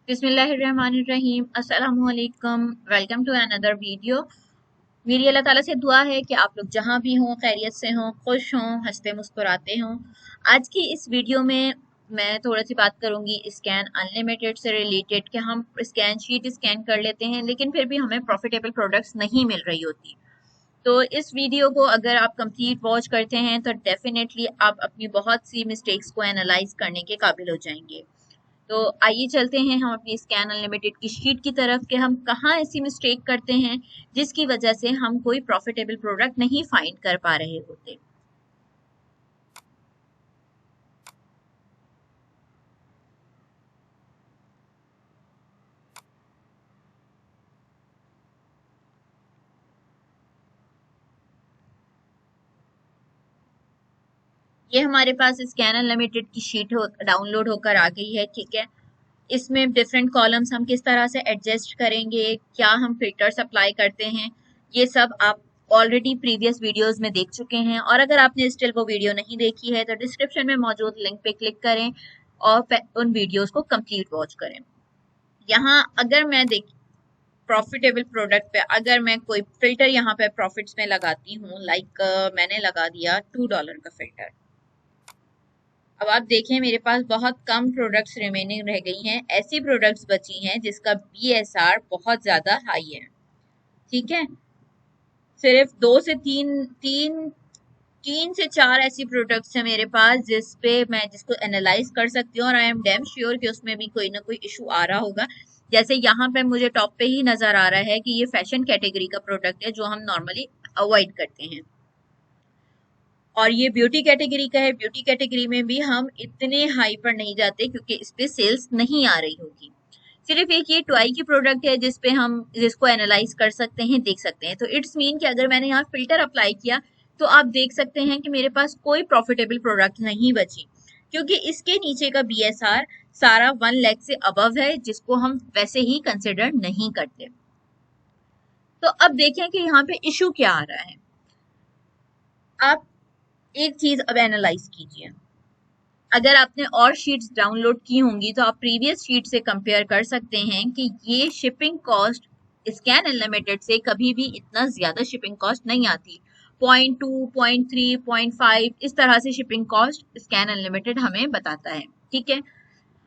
बिस्मिल्लाहिर्रहमानिर्रहीम अस्सलामुअलैकुम। Welcome to another video. मेरी अल्लाह ताला से दुआ है कि आप लोग जहाँ भी हों खैरियत से हों, खुश हों, हंसते मुस्कुराते हों। आज की इस वीडियो में मैं थोड़ी सी बात करूंगी स्कैन अनलिमिटेड से रिलेटेड कि हम स्कैन शीट स्कैन कर लेते हैं लेकिन फिर भी हमें प्रॉफिटेबल प्रोडक्ट्स नहीं मिल रही होती। तो इस वीडियो को अगर आप कंप्लीट वॉच करते हैं तो डेफिनेटली आप अपनी बहुत सी मिस्टेक्स को एनालाइज करने के काबिल हो जाएंगे। तो आइए चलते हैं हम अपनी स्कैन अनलिमिटेड की शीट की तरफ कि हम कहाँ ऐसी मिस्टेक करते हैं जिसकी वजह से हम कोई प्रॉफिटेबल प्रोडक्ट नहीं फाइंड कर पा रहे होते। ये हमारे पास स्कैन अनलिमिटेड की शीट डाउनलोड होकर आ गई है। ठीक है, इसमें डिफरेंट कॉलम्स हम किस तरह से एडजस्ट करेंगे, क्या हम फिल्टर्स अप्लाई करते हैं, ये सब आप ऑलरेडी प्रीवियस वीडियोस में देख चुके हैं। और अगर आपने स्टिल वो वीडियो नहीं देखी है तो डिस्क्रिप्शन में मौजूद लिंक पे क्लिक करें और उन वीडियोस को कंप्लीट वॉच करें। यहाँ अगर मैं देख प्रॉफिटेबल प्रोडक्ट पे अगर मैं कोई फिल्टर यहाँ पे प्रॉफिट्स में लगाती हूँ, लाइक मैंने लगा दिया $2 का फिल्टर। अब आप देखें मेरे पास बहुत कम प्रोडक्ट्स रिमेनिंग रह गई हैं, ऐसी प्रोडक्ट्स बची हैं जिसका BSR बहुत ज्यादा हाई है। ठीक है, सिर्फ दो से तीन तीन तीन से चार ऐसी प्रोडक्ट्स हैं मेरे पास जिसको एनालाइज कर सकती हूँ और आई एम डैम श्योर कि उसमें भी कोई ना कोई इशू आ रहा होगा। जैसे यहाँ पे मुझे टॉप पे ही नजर आ रहा है कि ये फैशन कैटेगरी का प्रोडक्ट है जो हम नॉर्मली अवॉइड करते हैं, और ये ब्यूटी कैटेगरी का है। ब्यूटी कैटेगरी में भी हम इतने हाई पर नहीं जाते क्योंकि इस पे सेल्स नहीं आ रही होगी। सिर्फ एक ये टॉय की प्रोडक्ट है जिसको एनालाइज कर सकते हैं, देख सकते हैं। तो इट्स मीन कि अगर मैंने यहाँ फिल्टर अप्लाई किया तो आप देख सकते हैं कि मेरे पास कोई प्रॉफिटेबल प्रोडक्ट नहीं बची क्योंकि इसके नीचे का BSR सारा 1 लाख से अबव है जिसको हम वैसे ही कंसिडर नहीं करते। तो अब देखें कि यहाँ पे इशू क्या आ रहा है। आप एक चीज अब एनालाइज कीजिए, अगर आपने और शीट्स डाउनलोड की होंगी तो आप प्रीवियस शीट से कंपेयर कर सकते हैं कि ये शिपिंग कॉस्ट स्कैन अनलिमिटेड से कभी भी इतना ज्यादा शिपिंग कॉस्ट नहीं आती। 0.2, 0.3, 0.5 इस तरह से शिपिंग कॉस्ट स्कैन अनलिमिटेड हमें बताता है। ठीक है,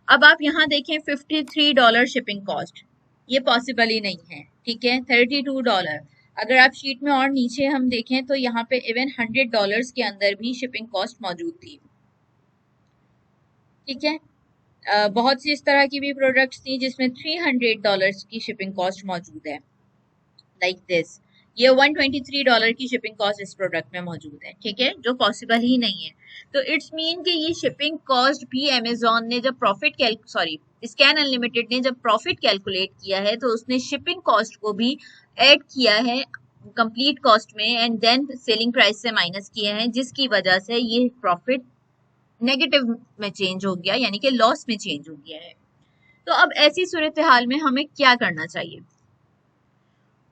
अब आप यहाँ देखें $53 शिपिंग कॉस्ट, ये पॉसिबल ही नहीं है। ठीक है, $32। अगर आप शीट में और नीचे हम देखें तो यहाँ पे इवन $100 के अंदर भी शिपिंग कॉस्ट मौजूद थी। ठीक है, बहुत सी इस तरह की भी प्रोडक्ट्स थी जिसमें $300 की शिपिंग कॉस्ट मौजूद है, लाइक दिस। ये $123 की शिपिंग कॉस्ट इस प्रोडक्ट में मौजूद है। ठीक है, जो पॉसिबल ही नहीं है। तो इट्स मीन कि ये शिपिंग कॉस्ट भी अमेजोन ने जब स्कैन अनलिमिटेड ने जब प्रॉफिट कैलकुलेट किया है तो उसने शिपिंग कॉस्ट को भी ऐड किया है कंप्लीट कॉस्ट में एंड देन सेलिंग प्राइस से माइनस किया है, जिसकी वजह से ये प्रॉफिट नेगेटिव में चेंज हो गया, यानी कि लॉस में चेंज हो गया है। तो अब ऐसी सूरत हाल में हमें क्या करना चाहिए,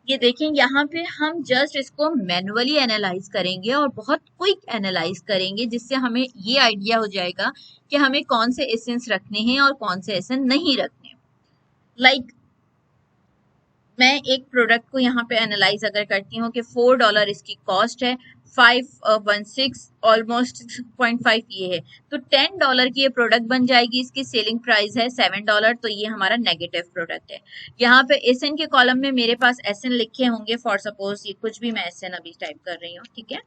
ये देखें। यहाँ पे हम जस्ट इसको मैनुअली एनालाइज करेंगे और बहुत क्विक एनालाइज करेंगे जिससे हमें ये आइडिया हो जाएगा कि हमें कौन से एसेंस रखने हैं और कौन से एसेंस नहीं रखने। लाइक मैं एक प्रोडक्ट को यहाँ पे एनालाइज अगर करती हूँ कि $4 इसकी कॉस्ट है, 516 ऑलमोस्ट 6.5 ये है, तो $10 की ये प्रोडक्ट बन जाएगी। इसकी सेलिंग प्राइस है $7, तो ये हमारा नेगेटिव प्रोडक्ट है। यहाँ पे एसएन के कॉलम में मेरे पास एसएन लिखे होंगे, फॉर सपोज ये कुछ भी मैं एसएन अभी टाइप कर रही हूँ। ठीक है,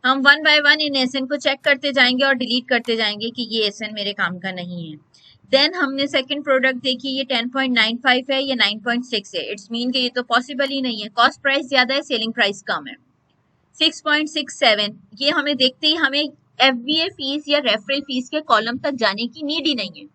हम वन बाय वन इन एसएन को चेक करते जाएंगे और डिलीट करते जाएंगे कि ये एसएन मेरे काम का नहीं है। देन हमने सेकंड प्रोडक्ट देखी, ये 10.95 है, ये 9.6 है। इट्स मीन कि ये तो पॉसिबल ही नहीं है, कॉस्ट प्राइस ज्यादा है, सेलिंग प्राइस कम है। 6.67 ये हमें देखते ही हमें FBA फीस या रेफरल फीस के कॉलम तक जाने की नीड ही नहीं है।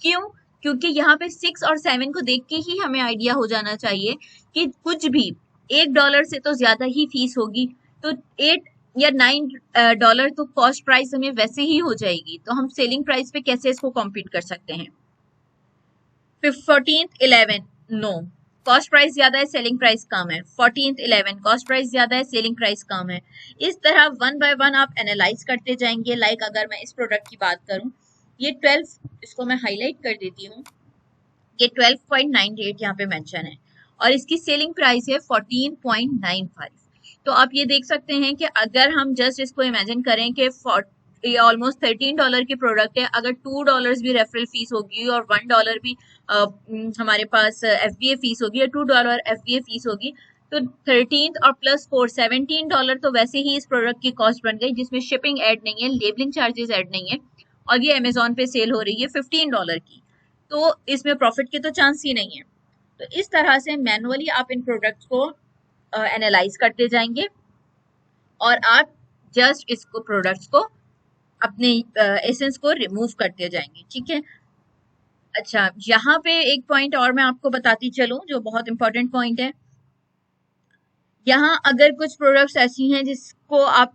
क्यों? क्योंकि यहाँ पे 6 और 7 को देख के ही हमें आइडिया हो जाना चाहिए कि कुछ भी $1 से तो ज्यादा ही फीस होगी, तो 8 या $9 तो कॉस्ट प्राइस हमें वैसे ही हो जाएगी, तो हम सेलिंग प्राइस पे कैसे इसको कॉम्पीट कर सकते हैं। 14th 11 नो, कॉस्ट प्राइस ज्यादा है, सेलिंग प्राइस कम है। 14th 11 कॉस्ट प्राइस ज्यादा है, सेलिंग प्राइस कम है। इस तरह वन बाय वन आप एनालाइज करते जाएंगे। लाइक अगर मैं इस प्रोडक्ट की बात करूं, ये 12, इसको मैं हाईलाइट कर देती हूँ, ये 12.98 यहाँ पे मेंशन है और इसकी सेलिंग प्राइस है 14.95। तो आप ये देख सकते हैं कि अगर हम जस्ट इसको इमेजिन करें कि ये ऑलमोस्ट $13 की प्रोडक्ट है, अगर $2 भी रेफरल फीस होगी और $1 भी हमारे पास FBA फीस होगी और $2 FBA फीस होगी, तो 13 और प्लस 4 $17 तो वैसे ही इस प्रोडक्ट की कॉस्ट बन गई, जिसमें शिपिंग ऐड नहीं है, लेबलिंग चार्जेस ऐड नहीं है, और ये अमेजोन पे सेल हो रही है $15 की। तो इसमें प्रॉफिट के तो चांस ही नहीं है। तो इस तरह से मैनुअली आप इन प्रोडक्ट्स को एनालाइज करते जाएंगे और आप जस्ट इसको प्रोडक्ट्स को अपने एसेंस को रिमूव करते जाएंगे, ठीक है। अच्छा, यहाँ पे एक पॉइंट और मैं आपको बताती चलूं जो बहुत इंपॉर्टेंट पॉइंट है। यहाँ अगर कुछ प्रोडक्ट्स ऐसी हैं जिसको आप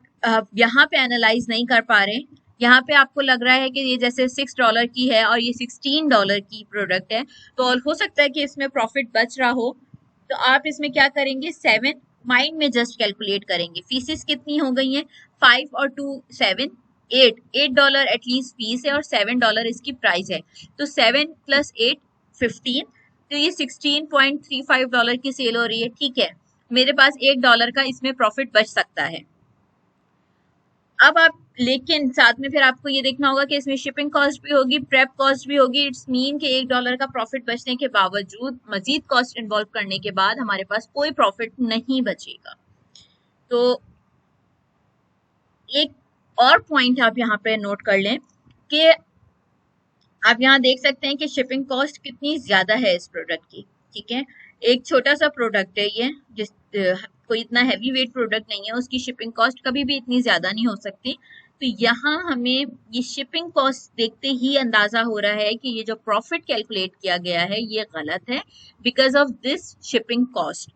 यहाँ पे एनालाइज नहीं कर पा रहे, यहाँ पे आपको लग रहा है कि ये जैसे $6 की है और ये $16 की प्रोडक्ट है, तो हो सकता है कि इसमें प्रॉफिट बच रहा हो, तो आप इसमें क्या करेंगे, 7 माइंड में जस्ट कैलकुलेट करेंगे। फीसिस कितनी हो गई है, 5 और 2 7, $8 एटलीस्ट फीस है और $7 इसकी प्राइस है, तो 7 + 8 15, तो ये $16.35 की सेल हो रही है, ठीक है। मेरे पास $1 का इसमें प्रॉफिट बच सकता है। अब आप लेकिन साथ में फिर आपको ये देखना होगा कि इसमें शिपिंग कॉस्ट भी होगी, प्रेप कॉस्ट भी होगी। इट्स मीन कि $1 का प्रॉफिट बचने के बावजूद मजीद कॉस्ट इन्वॉल्व करने के बाद हमारे पास कोई प्रॉफिट नहीं बचेगा। तो एक और पॉइंट आप यहाँ पे नोट कर लें कि आप यहाँ देख सकते हैं कि शिपिंग कॉस्ट कितनी ज्यादा है इस प्रोडक्ट की, ठीक है। एक छोटा सा प्रोडक्ट है ये, जिस कोई इतना हैवी वेट प्रोडक्ट नहीं है, उसकी शिपिंग कॉस्ट कभी भी इतनी ज्यादा नहीं हो सकती। तो यहाँ हमें ये शिपिंग कॉस्ट देखते ही अंदाजा हो रहा है कि ये जो प्रॉफिट कैलकुलेट किया गया है ये गलत है because of this shipping cost.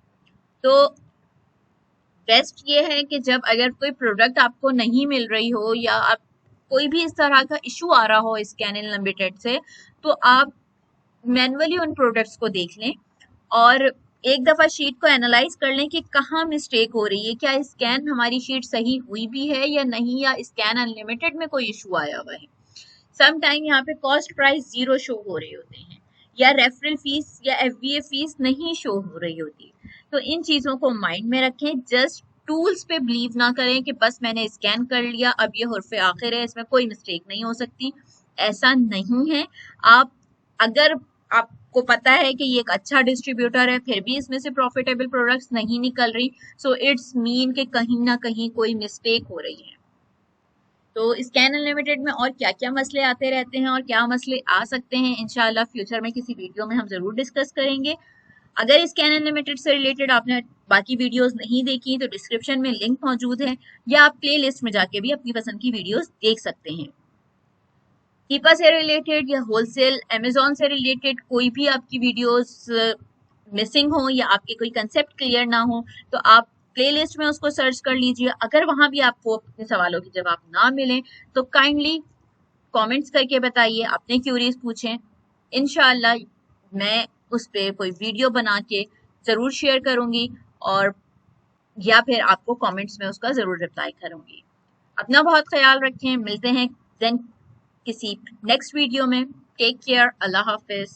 तो बेस्ट ये है कि जब अगर कोई प्रोडक्ट आपको नहीं मिल रही हो या आप कोई भी इस तरह का इशू आ रहा हो स्कैन अनलिमिटेड से, तो आप मैनुअली उन प्रोडक्ट्स को देख लें और एक दफा शीट को एनालाइज कर लें कि कहाँ मिस्टेक हो रही है, क्या स्कैन हमारी शीट सही हुई भी है या नहीं, या स्कैन अनलिमिटेड में कोई इशू आया हुआ है। सम टाइम यहाँ पे कॉस्ट प्राइस 0 शो हो रहे होते हैं या रेफरल फीस या FBA फीस नहीं शो हो रही होती। तो इन चीजों को माइंड में रखें। जस्ट टूल्स पे बिलीव ना करें कि बस मैंने स्कैन कर लिया अब ये हुर्फ़े आखिर है, इसमें कोई मिस्टेक नहीं हो सकती, ऐसा नहीं है। आप अगर आपको पता है कि ये एक अच्छा डिस्ट्रीब्यूटर है फिर भी इसमें से प्रॉफिटेबल प्रोडक्ट्स नहीं निकल रही, सो इट्स मीन कि कहीं ना कहीं कोई मिस्टेक हो रही है। तो स्कैन अनलिमिटेड में और क्या क्या मसले आते रहते हैं और क्या मसले आ सकते हैं, इंशाल्लाह फ्यूचर में किसी वीडियो में हम जरूर डिस्कस करेंगे। अगर स्कैन अनलिमिटेड से रिलेटेड आपने बाकी वीडियोस नहीं देखी तो डिस्क्रिप्शन में लिंक मौजूद है या आप प्ले लिस्ट में जाके भी अपनी पसंद की वीडियोस देख सकते हैं। कीपा से रिलेटेड या होलसेल अमेजोन से रिलेटेड कोई भी आपकी वीडियोस मिसिंग हो या आपके कोई कंसेप्ट क्लियर ना हो तो आप प्लेलिस्ट में उसको सर्च कर लीजिए। अगर वहां भी आपको अपने सवालों के जवाब ना मिले तो काइंडली कमेंट्स करके बताइए, अपने क्यूरीज पूछें। इंशाल्लाह मैं उस पर कोई वीडियो बना के जरूर शेयर करूंगी और या फिर आपको कमेंट्स में उसका जरूर रिप्लाई करूंगी। अपना बहुत ख्याल रखें, मिलते हैं देन किसी नेक्स्ट वीडियो में। टेक केयर, अल्लाह हाफिज।